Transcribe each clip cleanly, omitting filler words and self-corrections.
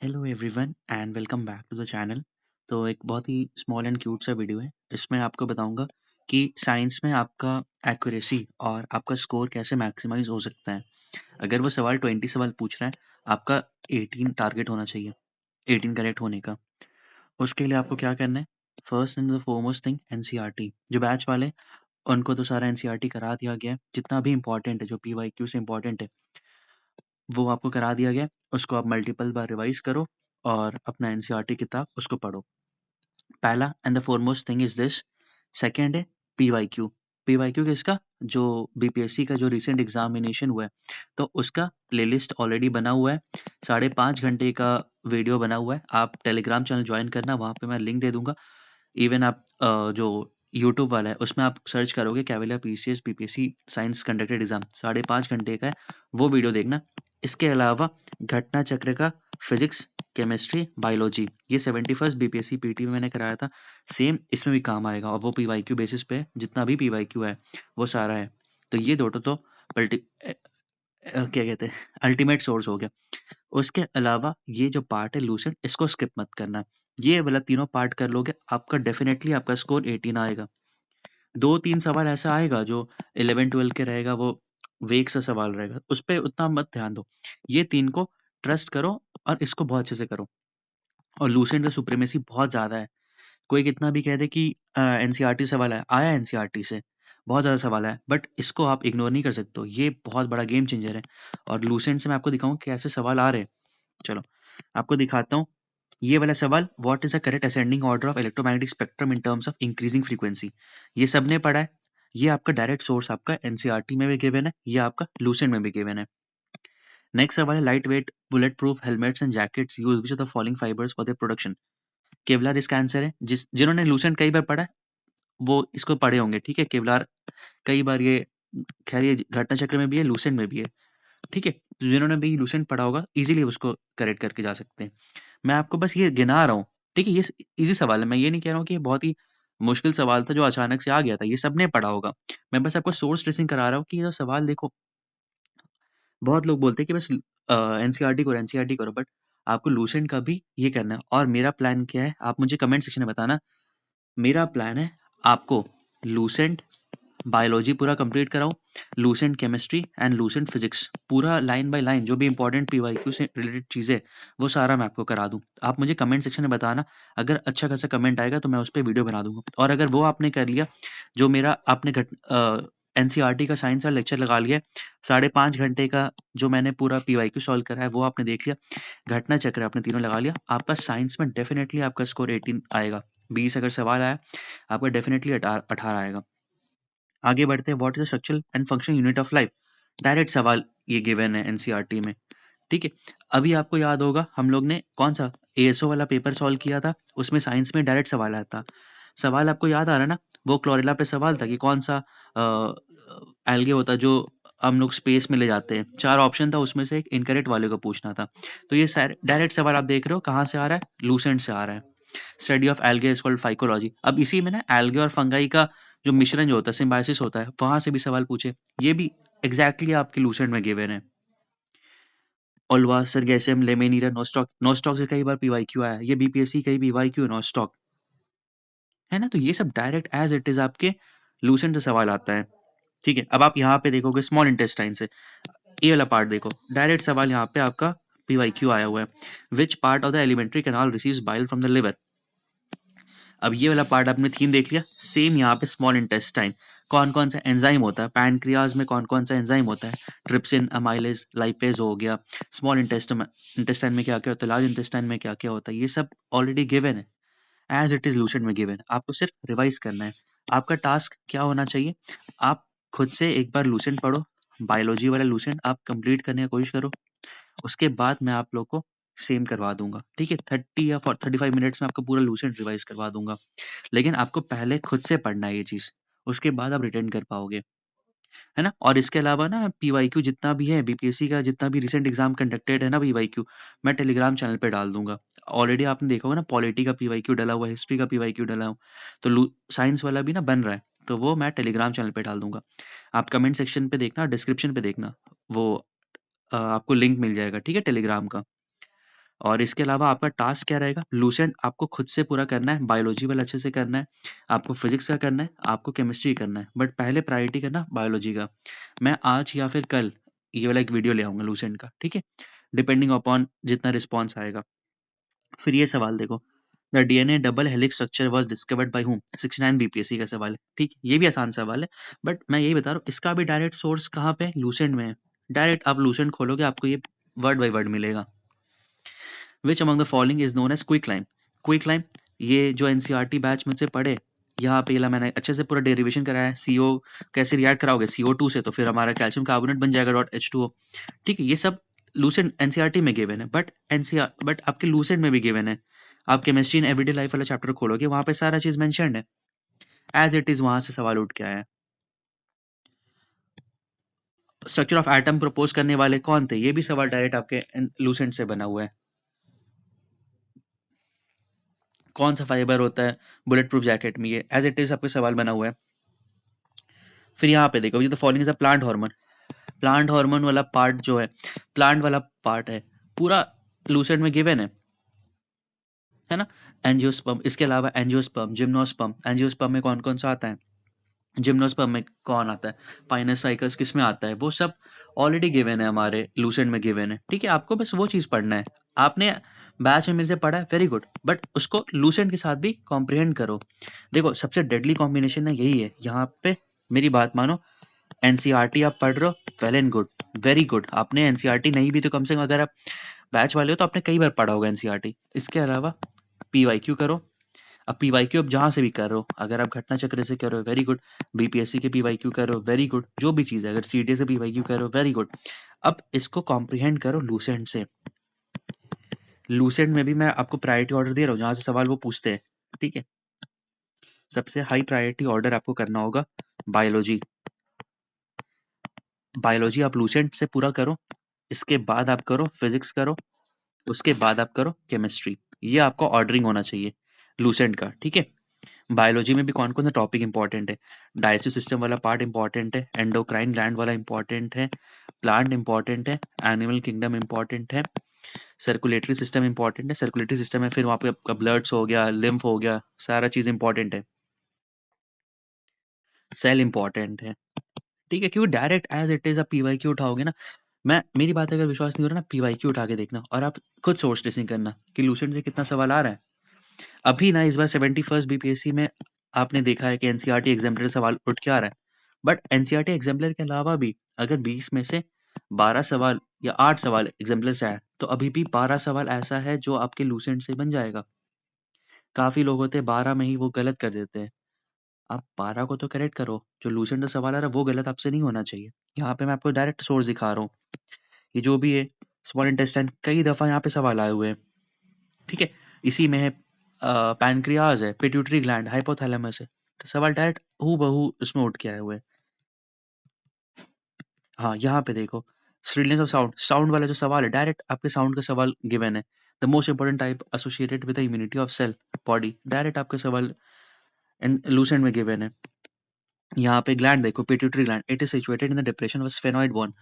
Hello everyone and welcome back to the channel. तो एक बहुत ही स्मॉल एंड क्यूट सा वीडियो है। इसमें आपको बताऊंगा कि साइंस में आपका एक्यूरेसी और आपका स्कोर कैसे मैक्सिमाइज हो सकता है। अगर वो सवाल 20 सवाल पूछ रहा है, आपका 18 टारगेट होना चाहिए, 18 करेक्ट होने का। उसके लिए आपको क्या करना है? First and the foremost thing, NCERT. जो बैच वाले, उनको तो सारा एनसीईआरटी करा दिया गया है, जितना भी इंपॉर्टेंट है, जो पीवाईक्यू से इंपॉर्टेंट है वो आपको करा दिया गया है। उसको आप मल्टीपल बार रिवाइज करो और अपना एनसीईआरटी किताब उसको पढ़ो। पहला and the foremost thing is this. Second है पीवाईक्यू। पीवाईक्यू किसका? जो बीपीएससी का जो रिसेंट एग्जामिनेशन हुआ है, तो उसका प्लेलिस्ट ऑलरेडी बना हुआ है। 5.5 घंटे का वीडियो बना हुआ है। आप टेलीग्राम चैनल ज्वाइन करना, वहाँ पे मैं लिंक दे दूंगा। इवन आप जो यूट्यूब वाला है उसमें आप सर्च करोगे कैविला PCS BPSC science conducted exam, 5.5 घंटे का है, वो वीडियो देखना। इसके अलावा घटना चक्र का फिजिक्स, केमिस्ट्री, बायोलॉजी, ये 71st बीपीएससी पीटी में मैंने कराया था। सेम इसमें भी काम आएगा और वो पीवाईक्यू बेसिस पे है, जितना भी पीवाईक्यू है वो सारा है। तो ये दो तो क्या कहते हैं, अल्टीमेट सोर्स हो गया। उसके अलावा ये जो पार्ट है लूसेंट, इसको स्किप मत करना। ये वाला तीनों पार्ट कर लोगे, आपका डेफिनेटली आपका स्कोर 18 आएगा। 2-3 सवाल ऐसा आएगा जो 11-12 के रहेगा, वो वेग सा सवाल रहेगा, उस पे उतना मत ध्यान दो। ये 3 को ट्रस्ट करो और इसको बहुत अच्छे से करो। और लूसेंट का सुप्रीमेसी बहुत ज़्यादा है। कोई कितना भी कह दे कि एनसीईआरटी सवाल आया एनसीईआरटी से, बहुत ज़्यादा सवाल आया, बट इसको आप इग्नोर नहीं कर सकते हो। ये बहुत बड़ा गेम चेंजर है। और लूसेंट से मैं आपको दिखाऊँ कैसे सवाल आ रहे हैं। चलो, आपको दिखाता हूँ। ये वाला सवाल, what is the correct ascending order of electromagnetic spectrum in terms of increasing frequency. ये सबने पढ़ा है। ये आपका डायरेक्ट सोर्स आपका एनसीईआरटी में भी गिवन है, ये आपका लूसेंट में भी गिवन है। नेक्स्ट सवाल है, light weight bullet proof helmets and jackets use which of the following fibres for their production. Kevlar इसका आंसर है। जिन्होंने लूसेंट कई बार पढ़ा है वो इसको पढ़े होंगे, ठीक है। केवलार कई बार ये, खैर ये घटना चक्र में भी है, लूसेंट में भी है, ठीक है। तो जिन्होंने भी लूसेंट पढ़ा होगा इजीली उसको करेक्ट करके जा सकते हैं। मैं आपको बस ये गिना रहा हूँ, ठीक है। ये इजी सवाल है, मैं ये नहीं कह रहा हूँ कि ये बहुत ही मुश्किल सवाल था जो अचानक से आ गया था, ये सबने पढ़ा होगा। मैं बस आपको सोर्स ट्रेसिंग करा रहा हूँ कि ये जो सवाल देखो, बहुत लोग बोलते हैं कि बस एनसीईआरटी करो, एनसीईआरटी करो, बट आपको लूसेंट का भी ये करना है। और मेरा प्लान क्या है, आप मुझे कमेंट सेक्शन में बताना। मेरा प्लान है आपको लूसेंट बायोलॉजी पूरा कंप्लीट कराऊँ, Lucent chemistry and Lucent physics पूरा लाइन बाय लाइन, जो भी इंपॉर्टेंट पीवाईक्यू से रिलेटेड चीज़ें, वो सारा मैं आपको करा दूँ। आप मुझे कमेंट सेक्शन में बताना, अगर अच्छा खासा कमेंट आएगा तो मैं उस पे वीडियो बना दूँगा। और अगर वो आपने कर लिया, जो मेरा आपने एनसीईआरटी का साइंस का लेक्चर लगा लिया है, 5.5 घंटे का जो मैंने पूरा पीवाईक्यू सॉल्व करा है वो आपने देख लिया, घटना चक्र आपने तीनों लगा लिया, आपका साइंस में डेफिनेटली आपका स्कोर 18 आएगा। 20 अगर सवाल आया, आपका डेफिनेटली 18 आएगा। आगे बढ़ते हैं, what is the structural and functional unit of life. Direct सवाल ये गिवन है एनसीईआरटी में, ठीक है। अभी आपको याद होगा हम लोग ने कौन सा एएसओ वाला पेपर सॉल्व किया था, उसमें साइंस में डायरेक्ट सवाल आया था। सवाल आपको याद आ रहा है ना? वो क्लोरेला पे सवाल था कि कौन सा एल्गे होता है जो हम लोग स्पेस में ले जाते हैं। 4 ऑप्शन था, उसमें से एक इनकरेक्ट वाले को पूछना था। तो ये डायरेक्ट सवाल आप देख रहे हो कहाँ से आ रहा है, लूसेंट से आ रहा है। Study of algae is called phycology. अब इसी में ना एल्गे और फंगाई का जो मिश्रण जो होता है, सिम्बायोसिस होता है, वहां से भी सवाल पूछे। ये भी एग्जैक्टली आपके लूसेंट में गिवन है। ओल्वा, सरगेसियम, लेमेनिरा, नोस्टॉक। नोस्टॉक से कई बार पीवाईक्यू आया है, ये बीपीएससी कई पीवाईक्यू नोस्टॉक है ना। तो ये सब डायरेक्ट एज इट इज आपके लूसेंट से सवाल आता है, ठीक है। अब आप यहाँ पे देखोगे स्मॉल इंटेस्टाइन से, ये वाला पार्ट देखो, डायरेक्ट सवाल यहाँ पे आपका पीवाईक्यू आया हुआ है। Which part of the alimentary canal receives bile from the liver. अब ये वाला पार्ट आपने थीम देख लिया। सेम यहाँ पे स्मॉल इंटेस्टाइन, कौन कौन सा एंजाइम होता है, पैनक्रियाज में कौन कौन सा एंजाइम होता है, ट्रिप्सिन, अमाइलेज, लाइपेज हो गया। स्मॉल इंटेस्टाइन में क्या क्या होता है, लार्ज इंटेस्टाइन में क्या क्या होता है, ये सब ऑलरेडी गिवन है, एज इट इज लूसेंट में गिवन। आपको सिर्फ रिवाइज करना है। आपका टास्क क्या होना चाहिए, आप खुद से एक बार लूसेंट पढ़ो, बायोलॉजी वाला लूसेंट आप कंप्लीट करने की कोशिश करो। उसके बाद मैं आप लोग को सेम करवा दूंगा, ठीक है। 30 या 35 मिनट्स में आपको पूरा लूसेंट रिवाइज करवा दूंगा। लेकिन आपको पहले खुद से पढ़ना है ये चीज, उसके बाद आप रिटर्न कर पाओगे, है ना। और इसके अलावा ना पीवाईक्यू जितना भी है, बीपीएससी का जितना भी रिसेंट एग्जाम कंडक्टेड है ना पीवाईक्यू, मैं टेलीग्राम चैनल पे डाल दूंगा। ऑलरेडी आपने देखा होगा ना, पॉलिटी का पीवाईक्यू डाला हुआ है, हिस्ट्री का पीवाईक्यू डाला हुआ, तो साइंस वाला भी ना बन रहा है, तो वो मैं टेलीग्राम चैनल पे डाल दूंगा। आप कमेंट सेक्शन पे देखना, डिस्क्रिप्शन पे देखना, वो आपको लिंक मिल जाएगा, ठीक है, टेलीग्राम का। और इसके अलावा आपका टास्क क्या रहेगा, लूसेंट आपको खुद से पूरा करना है, बायोलॉजी वाला अच्छे से करना है, आपको फिजिक्स का करना है, आपको केमिस्ट्री करना है, बट पहले प्रायोरिटी करना बायोलॉजी का। मैं आज या फिर कल ये वाला एक वीडियो ले आऊंगा लूसेंट का, ठीक है, डिपेंडिंग अपॉन जितना रिस्पॉन्स आएगा। फिर ये सवाल देखो, the DNA double helix structure was discovered by whom, 69 BPSC का सवाल है, ठीक, ये भी आसान सवाल है, बट मैं यही बता रहा हूँ इसका भी डायरेक्ट सोर्स कहाँ पे है, लूसेंट में है। डायरेक्ट आप लूसेंट खोलोगे आपको ये वर्ड बाय वर्ड मिलेगा। Which among the following is known as quicklime, quicklime ये जो एनसीईआरटी बैच में से पढ़े, यहाँ पे ला मैंने अच्छे से पूरा डेरिवेशन कराया है, सीओ कैसे रिएक्ट कराओगे CO2 से, तो फिर हमारा कैल्शियम कार्बोनेट बन जाएगा .H2O, ठीक है, ये सब लूसेंट एनसीईआरटी में गिवन है, बट आपके लूसेंट में भी गिवन है। आप केमिस्ट्री इन एवरीडे लाइफ वाला चैप्टर खोलोगे, वहां पे सारा चीज मेंशन्ड है, एज इट इज वहां से सवाल उठ के आया है। स्ट्रक्चर ऑफ एटम प्रपोज करने वाले कौन थे, ये भी सवाल डायरेक्ट आपके लूसेंट से बना हुआ है। कौन सा फाइबर होता है बुलेट प्रूफ जैकेट में, ये एज इट इज आपके सवाल बना हुआ है। फिर यहाँ पे देखो, ये तो following is a plant hormone, plant hormone वाला पार्ट जो है, प्लांट वाला पार्ट है पूरा लूसेंट में गिवन है ना। एंजियोस्पर्म, इसके अलावा एंजियोस्पर्म, जिम्नोस्पर्म, एंजियोस्पर्म में कौन कौन सा आता है, जिम्नोस्पर्म में कौन आता है, पाइनोसाइकस किस में आता है, वो सब ऑलरेडी गिवन है हमारे लूसेंट में गिवन है, ठीक है, आपको बस वो चीज पढ़ना है। आपने बैच में मेरे से पढ़ा है, वेरी गुड, बट उसको लूसेंट के साथ भी कॉम्प्रिहेंड करो। देखो सबसे डेडली कॉम्बिनेशन है यही है, यहाँ पे मेरी बात मानो, एनसीईआरटी आप पढ़ रहे हो, well and good, very good, आपने एनसीईआरटी नहीं भी तो कम से कम अगर आप बैच वाले हो तो आपने कई बार पढ़ा होगा एनसीईआरटी। इसके अलावा पीवाईक्यू करो, अब पीवाईक्यू अब जहां से भी कर रहे हो, अगर आप घटना चक्र से कर रहे हो, वेरी गुड, बीपीएससी के पीवाईक्यू कर रहे हो, वेरी गुड, जो भी चीज है, अगर सीडीए से पीवाईक्यू कर रहे हो, वेरी गुड। अब इसको कॉम्प्रिहेंड करो लूसेंट से। लूसेंट में भी मैं आपको प्रायोरिटी ऑर्डर दे रहा हूँ, जहां से सवाल वो पूछते हैं, ठीक है। सबसे हाई प्रायोरिटी ऑर्डर आपको करना होगा बायोलॉजी, बायोलॉजी आप लूसेंट से पूरा करो, इसके बाद आप करो फिजिक्स करो, उसके बाद आप करो केमिस्ट्री, ये आपका ऑर्डरिंग होना चाहिए लूसेंट का, ठीक है। बायोलॉजी में भी कौन कौन सा टॉपिक इंपॉर्टेंट है, डाइजेस्टिव सिस्टम वाला पार्ट इंपॉर्टेंट है, एंडोक्राइन ग्लैंड वाला इंपॉर्टेंट है, प्लांट इंपॉर्टेंट है, एनिमल किंगडम इंपॉर्टेंट है, सर्कुलेटरी सिस्टम इंपॉर्टेंट है, सर्कुलेटरी सिस्टम में फिर वहां पे आपका ब्लड्स हो गया, लिम्फ हो गया, सारा चीज इंपॉर्टेंट है, सेल इंपॉर्टेंट है, ठीक है, क्योंकि डायरेक्ट एज इट इज आप पीवाईक्यू उठाओगे ना, मैं मेरी बात अगर विश्वास नहीं हो रहा ना, पीवाईक्यू उठा के देखना और आप खुद सोर्स ट्रेसिंग करना कि लूसेंट से कितना सवाल आ रहा है। अभी ना इस बार 71st बीपीएससी में आपने देखा है कि एनसीईआरटी एग्जाम्पलर सवाल उठ के आ रहा है, बट एनसीईआरटी एग्जाम्पलर के अलावा भी अगर 20 में से 12 सवाल या 8 सवाल एग्जाम्पलर से आए, तो अभी भी 12 सवाल ऐसा है जो आपके लूसेंट से बन जाएगा। काफी लोग होते हैं 12 में ही वो गलत कर देते हैं, आप 12 को तो करेक्ट करो, जो लूसेंट का सवाल आ रहा है वो गलत आपसे नहीं होना चाहिए। यहाँ पे मैं आपको डायरेक्ट सोर्स दिखा रहा हूँ, ये जो भी है स्मॉल इंटेस्टाइन, कई दफा यहाँ पे सवाल आए हुए हैं, ठीक है, इसी में है पैनक्रियाज है, पिट्यूटरी ग्लैंड, हाइपोथैलेमस है, तो सवाल डायरेक्ट हूबहू बहू उसमें उठ के आए हुए हैं। हाँ यहाँ पे देखो, स्टिलनेस ऑफ साउंड, साउंड वाला जो सवाल है डायरेक्ट आपके साउंड का सवाल गिवन है, the most important type associated with the immunity of cell body, direct आपका सवाल लूसेंट में गिवन है। यहाँ पे ग्लैंड देखो, pituitary gland, it is situated in the depression of sphenoid bone,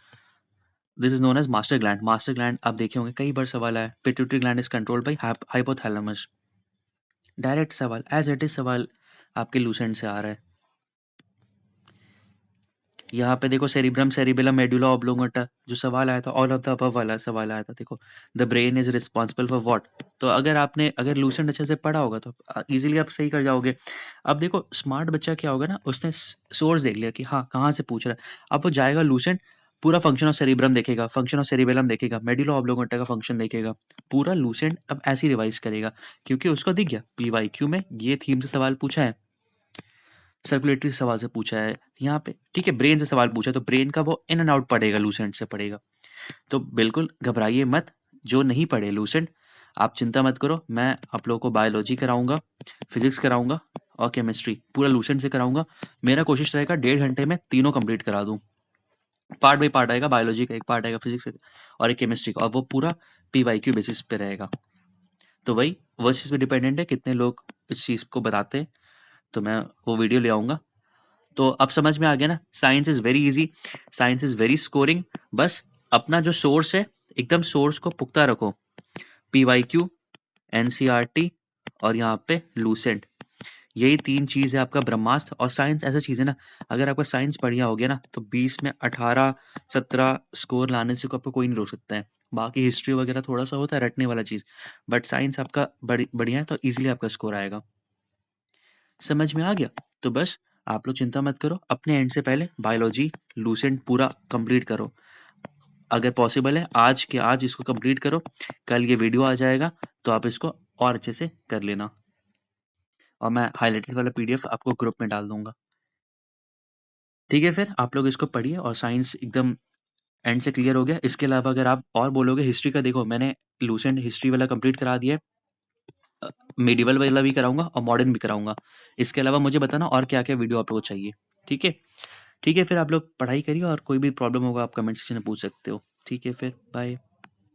this is known as master gland, master gland आप देखे होंगे कई बार सवाल आया, pituitary gland is controlled by hypothalamus, direct सवाल एज इट इज सवाल आपके लूसेंट से आ रहा है। यहाँ पे देखो सेरिब्रम सेरिबेलम मेडुला ऑब्लोंगेटा, जो सवाल आया था ऑल ऑफ द अबव वाला सवाल आया था, देखो the brain is responsible for what, तो अगर लूसेंट अच्छे से पढ़ा होगा तो इजीली आप सही कर जाओगे। अब देखो स्मार्ट बच्चा क्या होगा ना, उसने सोर्स देख लिया कि हाँ कहाँ से पूछ रहा है, अब वो जाएगा लूसेंट, पूरा फंक्शन ऑफ सेरिब्रम देखेगा, फंक्शन ऑफ सेरिबेलम देखेगा, मेडुला ऑब्लोंगेटा का फंक्शन देखेगा, पूरा लूसेंट अब ऐसे रिवाइज करेगा, क्योंकि उसको दिख गया पीवाईक्यू में ये थीम से सवाल पूछा है, सर्कुलेटरी सवाल से पूछा है यहाँ पे, ठीक है, ब्रेन से सवाल पूछा है, तो ब्रेन का वो इन एंड आउट पढ़ेगा, लूसेंट से पढ़ेगा, तो बिल्कुल घबराइए मत, जो नहीं पढ़े लूसेंट आप चिंता मत करो, मैं आप लोगों को बायोलॉजी कराऊंगा, फिजिक्स कराऊंगा और केमिस्ट्री पूरा लूसेंट से कराऊंगा। मेरा कोशिश रहेगा 1.5 घंटे में तीनों कंप्लीट करा दूं, पार्ट बाई पार्ट आएगा, बायोलॉजी का एक पार्ट आएगा, फिजिक्स और एक केमिस्ट्री का, और वो पूरा पीवाईक्यू बेसिस पे रहेगा। तो वही वो चीज पे डिपेंडेंट है कितने लोग इस चीज को बताते हैं, तो मैं वो वीडियो ले आऊंगा। तो अब समझ में आ गया ना, science is very easy, science is very scoring, बस अपना जो सोर्स है एकदम सोर्स को पुख्ता रखो, PYQ, NCERT और यहाँ पे लूसेंट। यही 3 चीज़ है आपका ब्रह्मास्त्र। और साइंस ऐसा चीज़ है ना, अगर आपका साइंस बढ़िया हो गया ना तो 20 में 18-17 स्कोर लाने से आपको कोई नहीं रोक सकता है। बाकी हिस्ट्री वगैरह थोड़ा-सा होता है रटने वाला चीज़, बट साइंस आपका बढ़िया है तो ईज़िली आपका स्कोर आएगा। समझ में आ गया? तो बस आप लोग चिंता मत करो, अपने एंड से पहले बायोलॉजी लूसेंट पूरा कंप्लीट करो। अगर पॉसिबल है आज के आज इसको कंप्लीट करो, कल ये वीडियो आ जाएगा तो आप इसको और अच्छे से कर लेना। और मैं हाइलाइटेड वाला पीडीएफ आपको ग्रुप में डाल दूंगा। ठीक है, फिर आप लोग इसको पढ़िए और साइंस एकदम एंड से क्लियर हो गया। इसके अलावा अगर आप और बोलोगे हिस्ट्री का, देखो मैंने लूसेंट हिस्ट्री वाला कंप्लीट करा दिया है, मेडिवल वाला भी कराऊंगा और मॉडर्न भी कराऊंगा। इसके अलावा मुझे बताना और क्या क्या वीडियो आप लोग को चाहिए। ठीक है, ठीक है, फिर आप लोग पढ़ाई करिए और कोई भी प्रॉब्लम होगा आप कमेंट सेक्शन में पूछ सकते हो। ठीक है, फिर बाय।